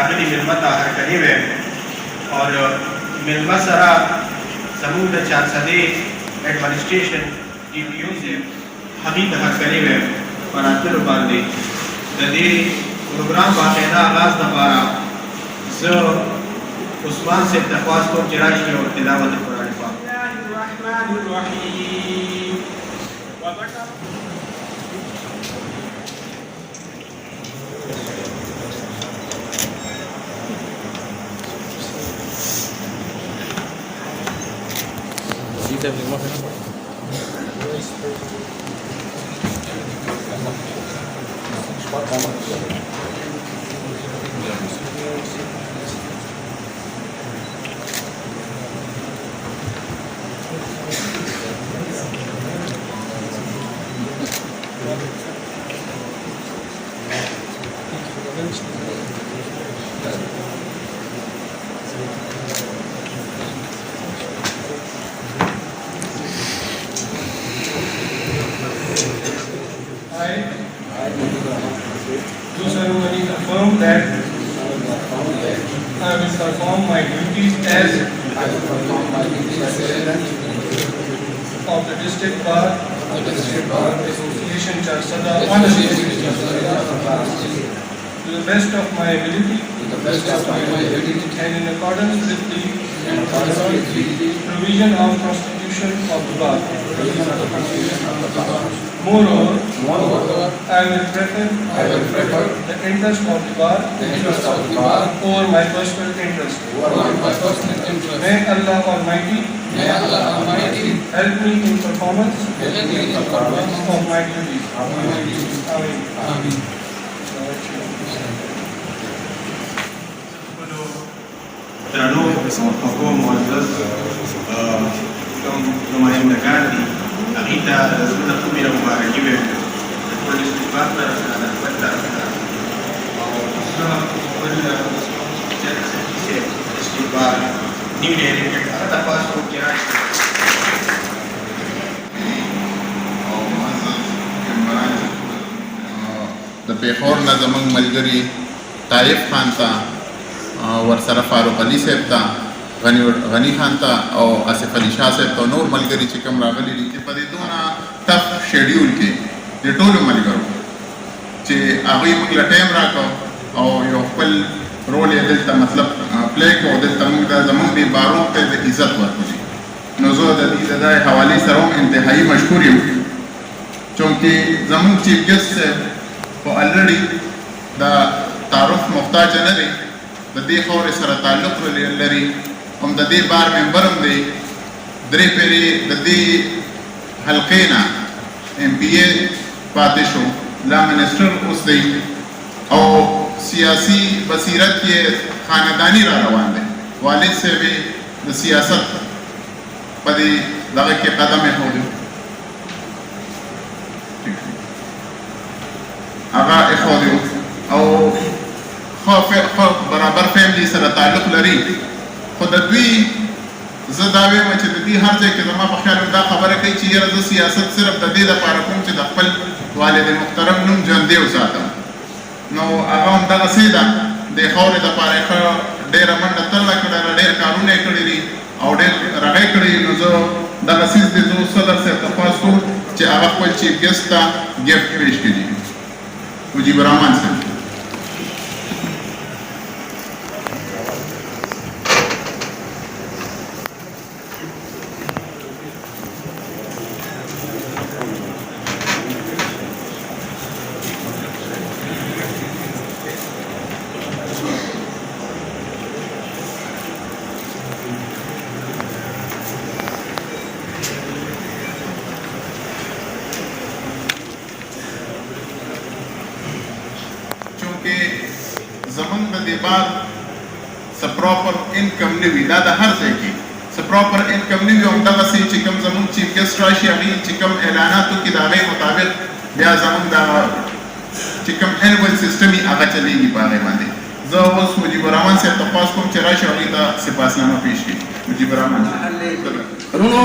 راغلي مېلمه ته هرکلی ویم اور مېلمه سره زموږ د چارسدې ایڈمنسټریشن ډي پي او صاحب هغې ته هرکلی ویم په راتللو باندې د دې پروګرام باقاعده آغاز دپاره زه عثمان صاحب درخواست کوم چې راشي او تلاوت قرآن پاک. الرحمن الرحیم do solemnly affirm that I will perform my duties as of the District Bar Association Charsada to the best of my ability and in accordance with the provision of Constitution of the Bar. Moreover, I will prefer the interest of the bar over my personal interest. May Allah Almighty help me in performance of my duties. Amen. درنو حکوم معزز کوم نمایندګان دي هغې ته زه د خوبې نه مبارکي وایم د ټول ډسټرکټ بار طرف نه د خپل طرف نه او زه خپل ډسټرکټ بار نیو ډایرکټر هغه تپاس کوم چې راشي. د پېښور نه زموږ ملګري طایف خان ته ورسره فاروق علي صاحب ته غني خان ته او آصف علي شاه صاحب ته نور ملګري چې کوم راغلي دي چې په دې دونه ټف شیډیول کې د ټولو ملګرو چې هغوی موږ له ټایم راکړو او یو خپل رول یې دلته مطلب پلی کړو دلته موږ د زموږ دې باروغ ته د عزت ورکړو. نو زه د دې د دې حوالې سره هم انتهایي مشکور یم چونکې زموږ چیف ګیسټ صاحب خو الریډي د تعارف محتاج نه دی، د دې خاورې سره تعلق لري، هم د دې بار ممبر هم دی، درې پیرې د دې حلقې نه MPA پاتې شو، لا منسټر اوس دی او سیاسي بصیرت یې خانداني را روان دی. والد صاحب د سیاست په دې دغه کې قدم ایښودی، هغه ایښودی او برابر فیملی سره تعلق لري. خو د دوی زه دا وایم چې د دې هر ځای کې زما په خیال دا خبره کوي چې یاره زه سیاست صرف د دې دپاره کوم چې د خپل والد محترم نوم ژوندی وساتم. نو هغه هم دغسې ده، د خاورې دپاره یې ښه ډېره منډه ترله کړې ده، ډېر کارونه یې کړي دي او ډېر رغی کړي. نو زه دغه څیز دی زه صدر صاحب تخواست کوم چې هغه خپل چیف ګیسټ ته ګفټ پیش کړي. مجیب الرحمن صاحب. زمونږ د دې بار څه پراپر انکم نه وي، دا د هر ځای کې څه پراپر انکم نه وي. همدغسې چې کوم زمونږ چیف ګیسټ راشي هغې چې کوم اعلانات وکړي د هغې مطابق بیا زمونږ د چې کوم انول سیسټم یې هغه چلېږي په هغې باندې. زه اوس مجیب الرحمن صاحب تخواست کوم چې راشي هغې ته سپاسنامه پیش کړي. مجیب الرحمن رونو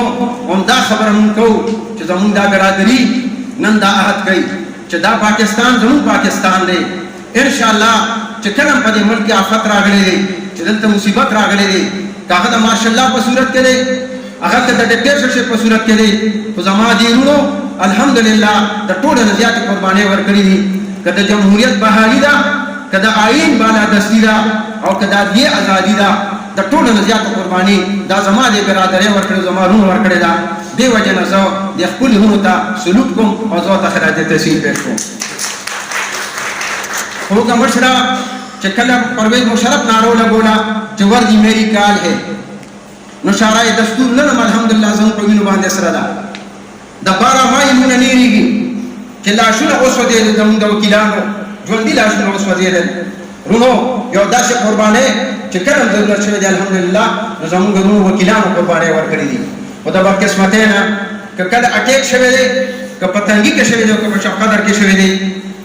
همدا خبره مونږ کوو چې زمونږ دا برادري نن دا عهد کوي چې دا پاکستان زمونږ پاکستان دی. انشاءالله چې کله په دې ملک آفت راغلی دی چې دلته مصیبت راغلی دی هغه د ماشاءالله په صورت کې دی هغه د ډکټیټرشپ په صورت کې دی خو زما دې ورونو الحمدلله د ټولو نه زیاتې قربانۍ ورکړي دي که د جمهوریت بحالي ده که د آئین بالادستي ده او که د عدلیې ازادي ده د ټولو نه زیاته قرباني دا زما د برادرۍ ورکړې زما ورونو ورکړې ده دې وجه نه زه د خپلو ورونو ته سلوک کوم او زه ورته خراج تحسین پیش کوم خو که مشره چې کله پرویز مشرف نعرو لګوله چې وردی میری کال ہے نو شارع دستور لرم الحمدلله زموږ په وینو باندې سره ده د 12 مای مونږ نیریږي چې لاشونه وسوځېدل زموږ د وکیلانو ژوندي لاشونه وسوځېدل رونو یو داسې قربانۍ چې کله ضرورت شوی دی الحمدلله نو زموږ ورونو وکیلانو قربانۍ ورکړي دي خو د بدقسمتۍ نه که کله اټیک شوی دی که په تنګي کې شوی دی او که په شب قدر کې شوی دی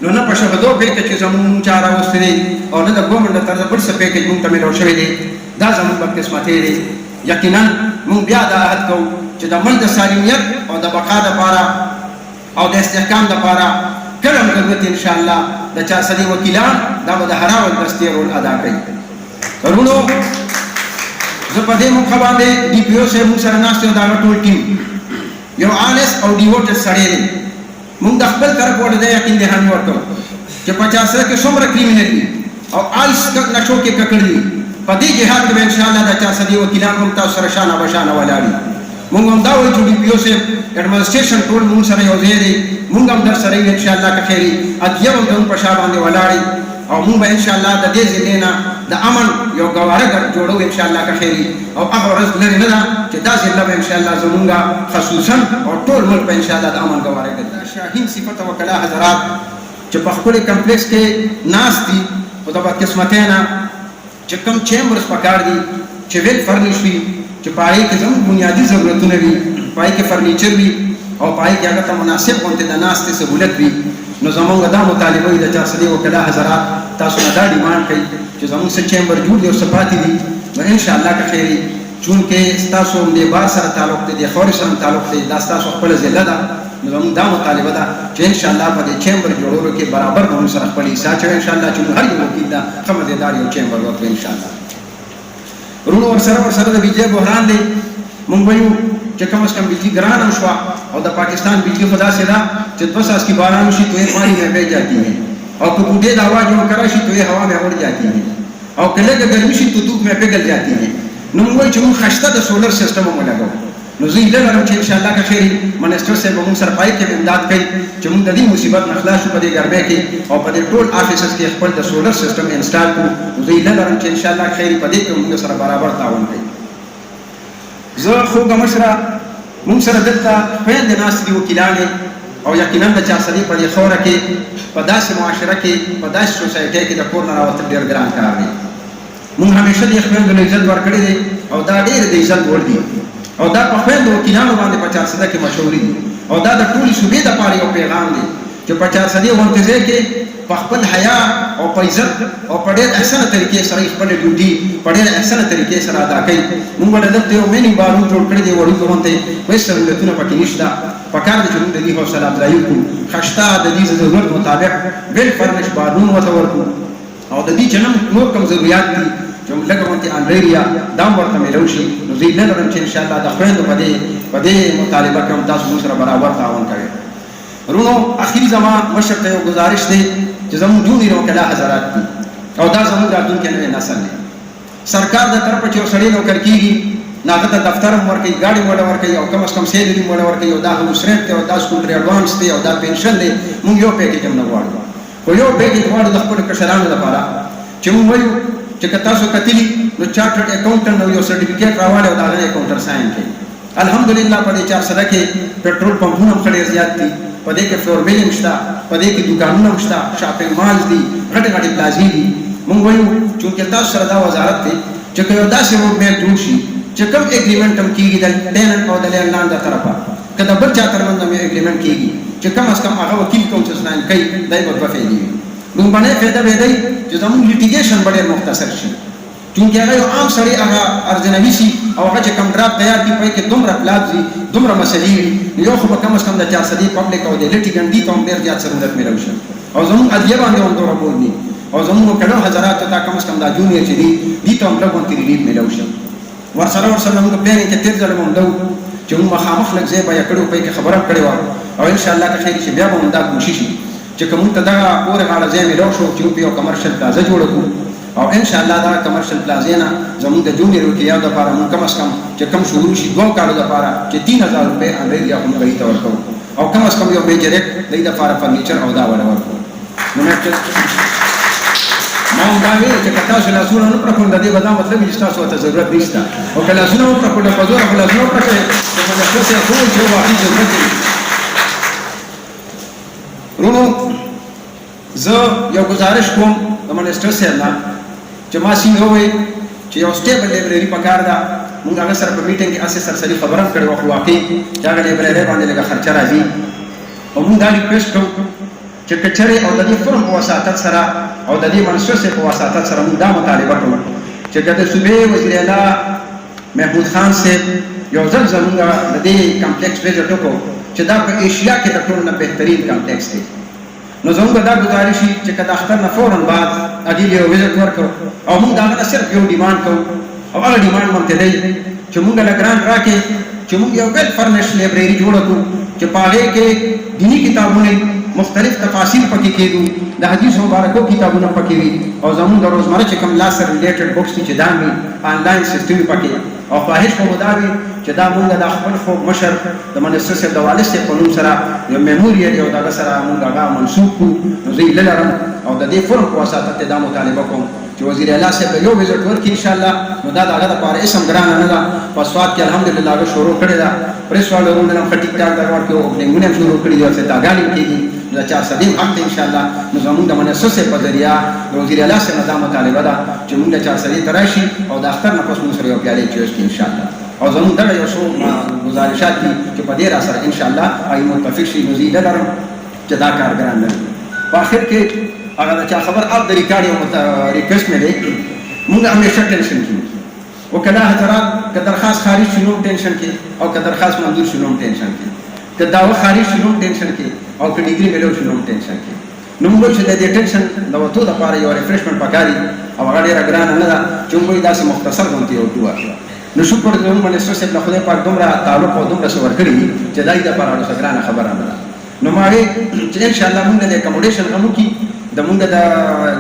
نو نه په شهدو پیکج چې زموږ چا راوستی دی او نه د ګورنمنټ له طرفه بل څه پیکج مونږ ته میلاو شوی دی دا زموږ بدقسمتۍ دی یقینا مونږ بیا دا عهد کوو چې د ملک د سالمیت او د بقا دپاره او د استحکام دپاره کله هم ضرورت انشاءالله د چارسدي وکیلان دا به د هر ډول دستې رول ادا کوي ورونو زه په دې موقع باندې ډي پي او صاحب موږ سره ناست یو د هغه ټول ټیم یو آنس او ډیوټډ سړی دی مونږ د خپل طرف ورته دا یقین دهاني ورکوو چې په چا سره کې څومره کریمینل دي او آیس نشو کې ککړ دي په دې جهاد کې به انشاءالله د چارسدي وکیلان هم تاسو سره شانه بشانه ولاړ دي مونږ هم دا وایو چې ډي پي او صاحب ایڈمنسټریشن ټول مونږ سره یو ځای دی مونږ هم در سره یو انشاءالله که خیري ادیه هم زموږ په شا باندې ولاړ او مونږ به انشاءالله د دې ضلع نه د امن یو ګواره جوړو انشاءالله که خیري او هغه ورځ لرې نه ده چې دا ضلع به انشاءالله زمونږ خصوصا او ټول ملک به انشاءالله د امن ګواره ګرځي شاهین صفت وکلا حضرات چې په خپل کمپلیکس کې ناست دي خو د بدقسمتۍ نه چې کوم چیمبرز پکار دي چې ویل فرنیش وي چې په هغې کې زموږ بنیادي ضرورتونه وي په هغې کې فرنیچر وي او په هغې کې هغه ته مناسب غوندې د ناستې سهولت وي نو زموږ دا مطالبه وي د چارسدي وکلا حضرات تاسو نه دا ډیمانډ کوي چې زموږ څه چیمبر جوړ دي او څه پاتې دي نو انشاءالله که خیري چونکې ستاسو د بار سره تعلق دی د خاورې سره تعلق دی دا ستاسو خپله ضلع ده نو زموږ دا مطالبه ده چې انشاءالله په دې چیمبر جوړولو کې برابر به موږ سره خپل حصه اچوي انشاءالله چې موږ هر یو وکیل ده ښه مزېدار یو چیمبر وکړو انشاءالله ورونو ورسره د بجلی بحران دی مونږ وایو چې کم از کم بجلی ګران هم شوه او د پاکستان بجلی خو داسې ده چې 2 ساس کی باران وشي تو یہ پانی میں بہ جاتی ہے اور کبوٹے ہوا جو کرا شي تو یہ ہوا میں اڑ جاتی ہے اور کله ګرمي شي تو دھوپ میں پگھل جاتی ہے نو موږ چې موږ خشته د سولر سیستم مو لګاو نو زه یې لرم چې ان شاء الله که خیري منسټر صاحب موږ سره پای کې امداد کوي چې موږ د دې مصیبت نه خلاص شو په دې ګرمۍ کې او په دې ټول افیسز کې خپل د سولر سیستم انسټال کړو زه یې لرم چې ان شاء الله خیري په دې کې موږ سره برابر تعاون کوي زه خو د مشره موږ سره دلته خویندې ناستې دي وکیلانې او یقینا د چارسدي په دې خوره کې په داسې معاشره کې په داسې سوسایټۍ کې د کور نه راوتل ډېر ګران کار دی موږ همیشه د خویندو له عزت ورکړی دی او دا ډېر د عزت وړ دي او دا په خویندو وکیلانو باندې په چارسده کې مشهور دي او دا د ټولې صوبې دپاره یو پیغام دی چې په چارسدي غونډې ځای کې په خپل حیا او په عزت او په ډېر احسنه طریقې سره خپله ډیوټي په ډېر احسنه طریقې سره ادا کوي موږ به دلته یو مینی بارون جوړ کړی دی وړوکي غونډې هېڅ سهولتونه پکې نشته پکار دی چې موږ د دې حوصله افزایي وکړو خشته د دې ضرورت مطابق ویل فرنش بارون ورته ورکړو او د دې چې نور کوم ضروریات دي چې موږ لږه غونډې انډریریا دا هم ورته میلو شي نو زه یې نه لرم چې انشاءالله د خویندو په دې مطالبه کې هم تاسو موږ سره برابر تعاون کوئ رونو اخري زما مشر ته یو گزارش دی چې زموږ جونیر وکلا حضرات دي او دا زموږ راتلونکی نوی نسل دی سرکار د طرفه چې یو سړی نوکر کېږي نو هغه ته دفتر هم ورکوي ګاډي هم ورکوي او کم از کم سیلري هم ورکوي او دا هاوس رینټ دی او دا سکول ایډوانس دی او دا پنشن دی موږ یو پیکیج هم نه غواړو خو یو پیکیج غواړو د خپلو کشرانو لپاره چې موږ وایو چې که تاسو کتلي نو چارټرډ اکاونټنټ نو یو سرټیفیکیټ راوالی او د هغه اکاونټر ساین کوي الحمدلله په دې چارسده کې پټرول پمپونه هم ښه ډېر زیات دي په دې کې فلور بیلینګ شته په دې کې دوکانونه هم شته شاپینګ مالز دي غټې غټې پلازې دي موږ وایو چونکې تاسو سره دا وزارت دی چې که یو داسې روډمیپ جوړ شي چې کوم اګریمنټ هم کېږي د ټیننټ او د لینډلانډ د طرفه که د بل چا ترمنځ هم اګریمنټ کېږي چې کم از کم هغه وکیل کوم چې ساین کوي دی به 2 فایدې وي لومړنۍ فایده به دی چې زموږ لیټیګیشن به ډېر مختصر شي چونکې هغه یو عام سړی هغه ارزنوي شي او هغه چې کوم ډراپ تیار کړي په کې دومره پلاټ وي دومره مسلې وي یو خو به کم از کم د چارسدي پبلک او د لیټیګنټ دي ته هم ډېر زیات سهولت میلاو شي او زموږ ادیه باندې هم دومره بول دي او زموږ کلو حضرات ته کم از کم دا جونیئر چې دي ته هم لږ ریلیف میلاو شي. ورسره موږ پلانینګ کې تیر ځل موږ چې موږ مخامخ لږ ځای به یې کړو په کې خبره کړې وه او انشاءالله که خیر شي بیا به موږ دا کوشش شي چې که موږ ته دغه پورې غاړه ځای میلاو شو چې په یو کمرشل پلازه جوړه کړو او انشاءالله دا کمرشل پلازې نه زموږ د جونیئرو کې یو دپاره موږ کم از کم چې کم شروع شي 2 کالو دپاره چې 3000 روپۍ انډریا خو موږ هغې ته ورکوو او کم از کم یو میجر دې دپاره فرنیچر او دا وله ورکوو. نو ما هم دا ویل چې که تاسو لاسونه نه پرېښول د دې به دا مطلب وي چې تاسو ورته ضرورت نشته او که لاسونه وپرېښول په زوره خو لاسونه وپرېښئ د مدرسې صاحب ټول چې واقعي ضرورت دی. وروڼو زه یو ګزارش کوم د منسټر صاحب نه چې ما څنګه وویل چې یو سټیبل لایبرري پکار ده. موږ هغه سره په میټینګ کې اسې سرسري خبره هم کړې وه خو واقعي چې هغه لایبرري باندې لږه خرچه راځي او موږ دا ریکویسټ کوو چې که چېرې او د دې فرم په وساطت سره او د دې منسټر صاحب په وساطت سره موږ دا مطالبه کوو چې که د صوبې وزیر اعلی محمود خان صاحب یو ځل زموږ د دې کمپلیکس وزټ وکړو چې دا په ایشیا کې د ټولو نه بهترین کمپلیکس دی. نو زموږ دا ګزارش وي چې که د اختر نه فوراً بعد هغې یو وزټ ورکړو او موږ د هغه نه صرف یو ډیمانډ کوو او هغه ډیمانډ مونږ ته دی چې مونږ له ګرانټ راکړي چې مونږ یو ویل فرنش لایبرري جوړه کړو چې په هغې کې دیني کتابونه مختلف تفاصیل پکې کېدو د حدیثو مبارکو کتابونه پکې وي او زموږ د روزمره چې کوم لاس سره ریلیټډ بکس دي چې دا وي آنلاین سیسټم پکې او خواهش خو دا وي چې دا مونږ د خپل خوږ مشر د منسټر صاحب د والد صاحب په نوم سره یو میموریل یو دغه سره مونږ هغه منسوب کړو. نو زه هیله لرم او د دې فورم په وساطت دا مطالبه کوم چې وزیر اعلی صاحب یو وزټ ورکړي انشاءالله. نو دا د هغه دپاره اسم ګرانه نه ده. په سوات کې الحمدلله هغه شروع کړې ده. پریس والرونه هم ښه ټیک ټاک در ورکړي او اوپننګونه هم شروع کړي دي او څټاګانې هم کېږي. نو د 400 حق دی انشاءالله. نو زموږ د منسټر صاحب په ذریعه د وزیر اعلی صاحب نه دا مطالبه ده چې مونږ د 400 ته راشي او د اختر نه پس مونږ سره یو پیالې چوس کړي انشاءالله. او زموږ دغه یو څو ګزارشات دي چې په دې را سره انشاءالله هغې متفق شي. نو زه هیله لرم چې دا کار ګران نه وي. په آخر کې هغه د چا خبر آپ د ریکارډ یو ریکویسټ مې دی مونږ همیشه ټینشن کې او که دا حضرات که درخواست خارج شي نو ټینشن کې او که درخواست منظور شي نو ټینشن کې که دعوه خارج شي نو ټینشن کې او که ډیګري میلاو شي نو ټینشن کې. نو موږ چې د دې ټینشن د وتو دپاره یو ریفریشمنټ پکاري او هغه ډېره ګرانه نه ده چې موږ یې داسې مختصر غوندې یو ټو واخلو. نو شکر د زموږ منسټر صاحب له خدای پاک دومره تعلق او دومره څه ورکړي چې دا یې دپاره ډېره ګرانه خبره نه ده. نو ما وی چې انشاءالله موږ د اکاموډیشن هم وکړي د مونږ د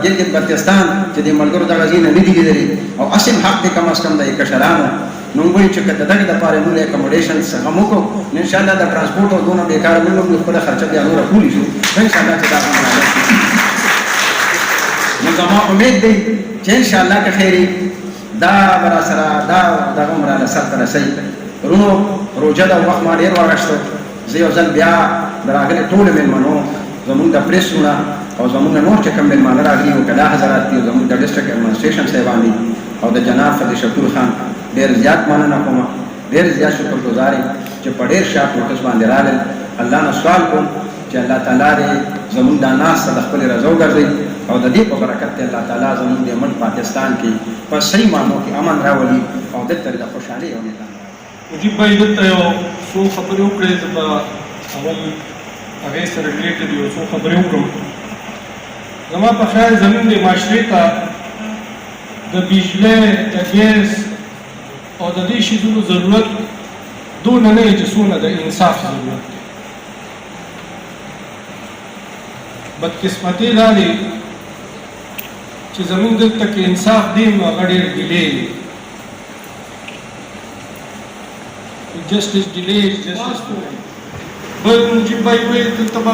ګلګت بلتستان چې د ملګرو دغه ځای نه دي لیدلي او اصل حق دی کم از کم د کشرانو. نو موږ وایو چې که د دغې دپاره موږ اکاموډیشن څخه هم وکړو نو انشاءالله د ټرانسپورټ او دونه بېکاره موږ هم خپله خرچه بیا نوره کولی شو نو انشاءالله چې دا هم راغلی. نو زما امید دی چې انشاءالله که خیري دا به را سره دا دغه هم راله سرته رسوي. وروڼو روژه ده وخت ما ډېر واغېسته. زه یو ځل بیا د راغلي ټولو مېلمنو زموږ د پریسونه او زموږ نور چې کوم مېلمانه راغلي وو که دا حضرات دي زموږ د ډسټرکټ ایډمنسټریشن صاحبان دي او د جناب فضل شکور خان ډېر زیات مننه کوم ډېر زیات شکرګزار یم چې په ډېر شارټ نوټس باندې راغلل. الله نه سوال کوم چې الله تعالی دې زموږ دا ناسته د خپلې رضا وګرځوي او د دې په برکت دې الله تعالی زموږ د ملک پاکستان کې په صحیح معنو کې امن راولي او دلته د خوشحالۍ او نظام. مجيب بھائی دلته یو څو خبرې وکړې زه به اول هغې سره ریلیټډ یو څو خبرې وکړم. زما په خیال زموږ د معاشرې ته د بجلۍ د ګیس او د دې شیزونو ضرورت دونه نه وي چې څونه د انصاف ضرورت دی. بدقسمتي دا دی چې زموږ دلته کې انصاف دی نو هغه ډېر ډیلې دی. جسټس ډیلې جسټس بل مجيب بھائی وایي دلته به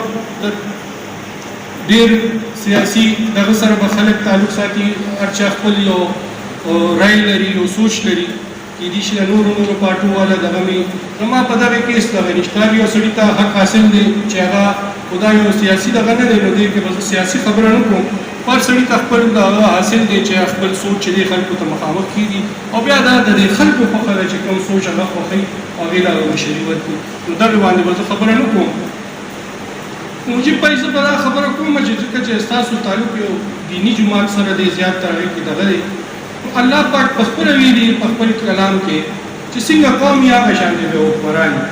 ډېر سیاسي دغه سره به خلک تعلق ساتي هر چا خپل یو رای لري یو سوچ لري کېدای شي د نورو پارټو والا دغه مې زما په دغه کیس دغه نشته. یو سړي ته حق حاصل دی چې هغه خدا یو سیاسي دغه نه دی نو دې کې به زه سیاسي خبره نه کوم. هر سړي ته خپل دغه حاصل دی چې خپل سوچ چې دی خلکو ته مخامخ کېږي او بیا دا د دې خلکو خوښه ده چې کوم سوچ هغه خوښوي هغې له مشري ورکړي. نو دغې باندې به زه خبره نه کوم. مجيب بھائی زه به دا خبره کوم چې ځکه چې ستاسو تعلق یو دیني جماعت سره دی زیات تر هغې کې دغه دی الله پاک په خپله ویلي په خپل کلام کې چې څنګه قوم یا هغه شانې به حکمران وي.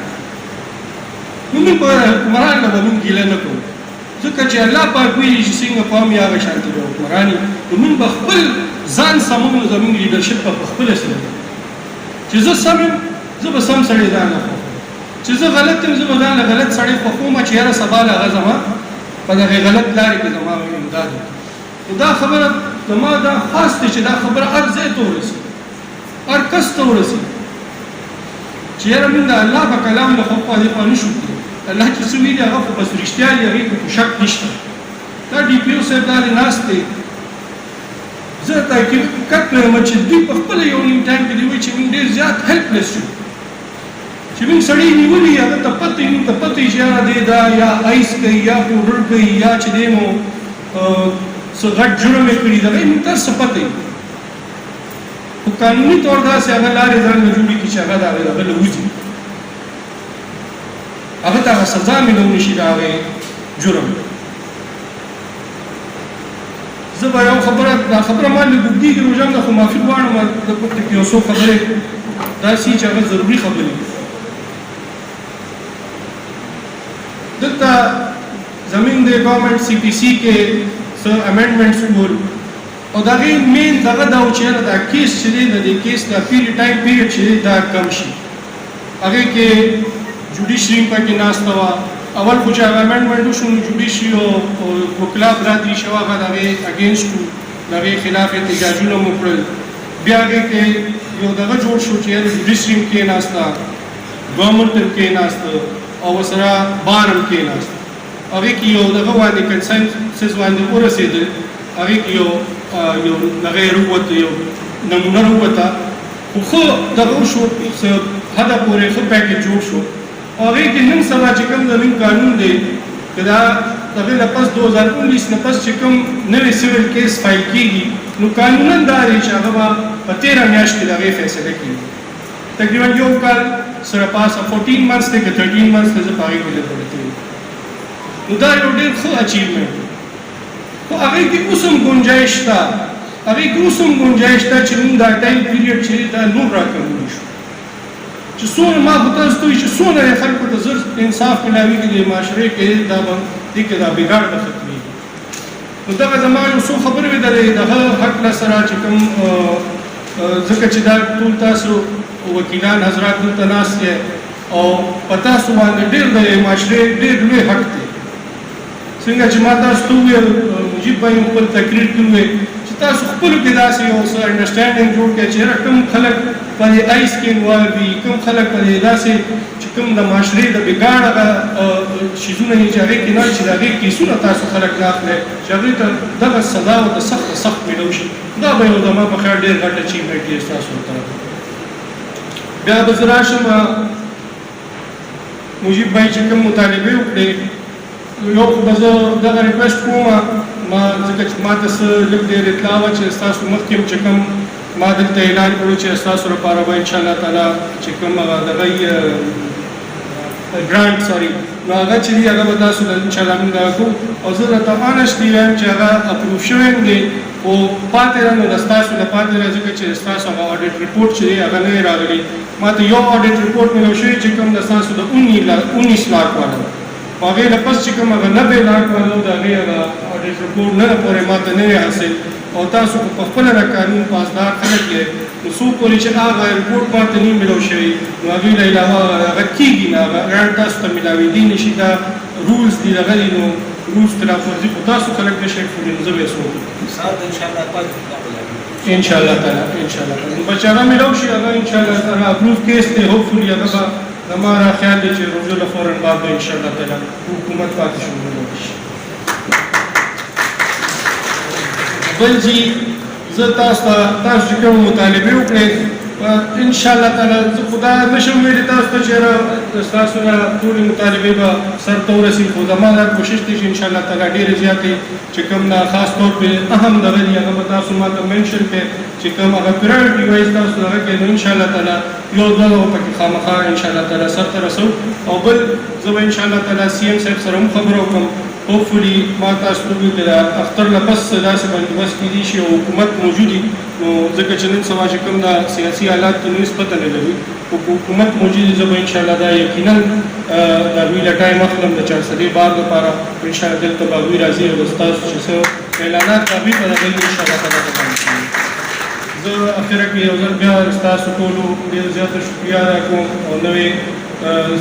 نو موږ په حکمران نه به موږ ګیله نه کوو ځکه چې الله پاک وایي چې څنګه قوم یې هغه شانتي به حکمراني نو موږ به خپل ځان سموو نو زموږ لیډرشپ به په خپله سره چې زه سم یم زه به سم سړی ځان نه خوښوم چې زه غلط یم زه به ځان له غلط سړی خوښوم چې یاره سبا له هغه زما په دغې غلط لارې کې زما امداد وکړي نو دا خبره زما دا خاص دی چې دا خبره هر ځای ته ورسي هر کس ته ورسي چې یاره موږ د الله په کلام له خوا دفاع نه شو کړی الله چې څه ویلي هغه خو بس رښتیا دي هغې کې خو شک نشته دا ډي پي او صاحب دا دی ناست دی زه تحقیق کړم چې دوی په خپله یو نیم ټایم کې دی وایي چې موږ ډېر زیات هیلپلیس شو چې موږ سړی نیولي هغه ته پته وي موږ ته پته وي چې یاره دی دا یا آیس کوي یا پوډر کوي یا چې دی نو څه غټ جرم یې کړي دغه موږ ته هر څه پته وي خو قانوني طور داسې هغه لارې ځان نه جوړې کړي چې هغه د هغه له وځي هغه ته هغه سزا میلولی شي د هغې جرم زه به یو خبره دا خبره ما لږ اوږدېږي روژه ده خو معافي غواړم دلته کې یو څو خبرې داسې چې هغه ضروري خبرې دي دلته زمین د ګورنمنټ سی پي سی کې څه امینډمنټس وګورو او د هغې مین دغه دا و چې یاره دا کیس چې دی د دې کیس دا ټایم پیریډ چې دی دا کم شي هغې کې جوډیشري پکې ناسته وه اول خو چې هغه امینډمنټ وشو نو جوډیشري او وکلا برادري شوه هغه د هغې اګینسټ وو د هغې خلاف احتجاجونه مو کړل بیا هغې کې یو دغه جوړ شو چې یاره جوډیشري هم کېناسته ګورنمنټ هم کېناسته او ورسره بار هم کېناسته هغې کې یو دغه باندې کنسنسس باندې ورسېدل هغې کې یو دغه راووته یو نمونه راووته خو ښه دغه وشو حده پورې ښه پیکیج جوړ شو او هغې کې نن سبا چې کوم زموږ قانون دی که دا دغې نه پس 2019 نه پس چې کوم نوی سیول کیس فایل کېږي نو قانونا دا دی چې هغه به په 13 میاشت کې د هغې فیصله کېږي تقریبا یو کال سره پاسه 14 منثs دی که 13 منثs دی زه په هغې کې لګولی نو دا یو ډېر ښه اچیومنټ خو هغې کې اوس هم ګنجایش شته هغې کې اوس هم ګنجایش شته چې موږ دا ټایم پیریډ چې دا نور راکمولی شو چې څونه ما خو تاسو ته وایي چې څونه یې خلکو ته زر انصاف میلاوېږي د معاشرې کې دا به دې کې دا بګاړ به ختمېږي نو دغه زما یو څو خبرې وې د دغه هکله سره چې کوم ځکه چې دا ټول تاسو وکیلان حضرات دلته ناست یې او په تاسو باندې ډېر د معاشرې ډېر لوی حق دی څنګه چې ما تاسو ته وویل مجیب بھائی خپل تقریر کې وویل چې تاسو خپلو کې داسې یو څه انډرسټینډینګ جوړ کړئ چې یاره کوم خلک په دې آیس کې انوالو وي کوم خلک په دې داسې چې کوم د معاشرې د بګاړ هغه شیزونه دي چې هغې کې نه چې د هغې کیسونه تاسو خلک نه اخلئ چې هغوی ته دغه سزا ورته سخت سخت میلو شي دا به یو زما په خیال ډېر غټ اچیومنټ دی ستاسو طرف بیا به زه راشم مجیب بھائی چې کوم مطالبې وکړې یو خو به زه دغه ریکویسټ کوم ما ځکه چې ما ته څه لږ ډېر اطلاع وه چې ستاسو مخکې چې کوم ما دلته اعلان کړو چې ستاسو لپاره به انشاءالله تعالی چې کوم هغه دغه ګرانټ سوري نو هغه چې دی هغه به تاسو انشاءالله موږ دغه کوو او زه درته آنسټلی وایم چې هغه اپروف شوی هم دی خو پاتې را نو د ستاسو نه پاتې را ځکه چې ستاسو هغه اډیټ رپورټ چې دی هغه نه دی راغلی ما ته یو اډیټ رپورټ میلو شوی چې کوم د ستاسو د 19 لاک والا هغې نه پس چې کوم هغه 90 لاک والا د هغې هغه اډیټ رپورټ نه پورې ما ته نه دی حاصل او تاسو په خپله د قانون پاسدار خلک یې نو څو پورې چې هغه رپورټ ما ته نه میلو شوی نو هغې نه علاوه هغه کېږي نه هغه ګرانټ تاسو ته میلاوېدی نه شي دا رولز دي دغه دي نو رولز خلاف ورزي خو تاسو خلک نه شئ کولی نو زه به یې څه وکړم انشاءالله تعالی انشاءالله تعالی نو بچاره میلو شي هغه انشاءالله تعالی اپروف کیس دی هوپفولي هغه به زما را خیال دی چې روژه له فوراً بعد به انشاءالله تعالی حکومت پاتې شروع شي بل چې زه تاسو چې کوم مطالبې وکړئ ان شاء الله تعالی زه خدا نشم ویلی تاسو ته چې ستاسو نه ټولې مطالبې به سر ته ورسي خو زما دا کوشش دی چې ان شاء الله تعالی ډېرې زیاتې چې کوم نه خاص طور پې اهم دغه دي هغه به تاسو ما ته منشن کړئ چې کوم هغه پرایورټي وایز تاسو هغه کې نو ان شاء الله تعالی یو دوه به پکې خامخا ان شاء الله تعالی سر ته رسو او بل زه به ان شاء الله تعالی سی ایم صاحب سره هم خبره وکړم hopefully ما تاسو ته ویل دا اختر له پس داسې بندوبست کېدی شي او حکومت موجودي نو ځکه چې نن سبا چې کوم دا سیاسي حالات ته نویس پته نه لري او حکومت موجودي زه به انشاءالله دا یقینا د هغوی له ټایم اخلم د 400 بار دپاره انشاءالله دلته به هغوی راځي او ستاسو چې څه اعلانات د هغوی په دغه انشاءالله تعالی باندې کوي. زه اخره کې یو ځل بیا ستاسو ټولو ډېر زیاته شکریه ادا کوم او نوې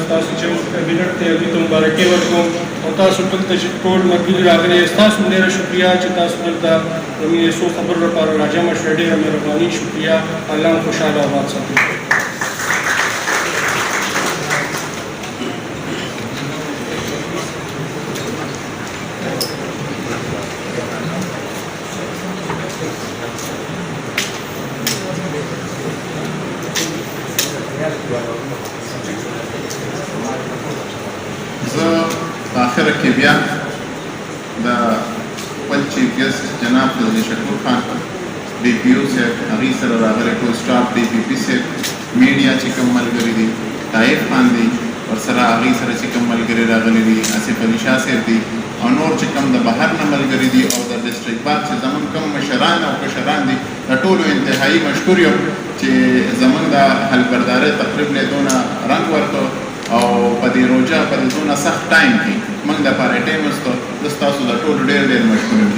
ستاسو چې کابینټ ته هغوی ته مبارکي ورکوم او تاسو دلته چې ټول ملګري راغلي ستاسو هم ډېره شکریه چې تاسو دلته زموږ څو خبرو لپاره راجمع شوئ. ډېره مهرباني شکریه. الله مو خوشحاله آباد ساتي. زه په آخره کې بیا د خپل چیف ګیسټ جناب فضل شکور خان ډي پي او صاحب هغوی سره راغلی ټول سټاف ډي پي پي صاحب میډیا چې کوم ملګري دي طایف خان دي ورسره هغوی سره چې کوم ملګري راغلي دي آصف علي شاه صاحب دي او نور چې کوم د بهر نه ملګري دي او د ډسټرکټ باد چې زموږ کوم مشران او کشران دي د ټولو انتهایي مشکور یم چې زموږ د حلبردارۍ تقریب له دونه رنګ ورکړ او په دې روژه په دې دونه سخت ټایم کې موږ دپاره ټایم وستو زه ستاسو د ټولو ډېر ډېر مشکور یم.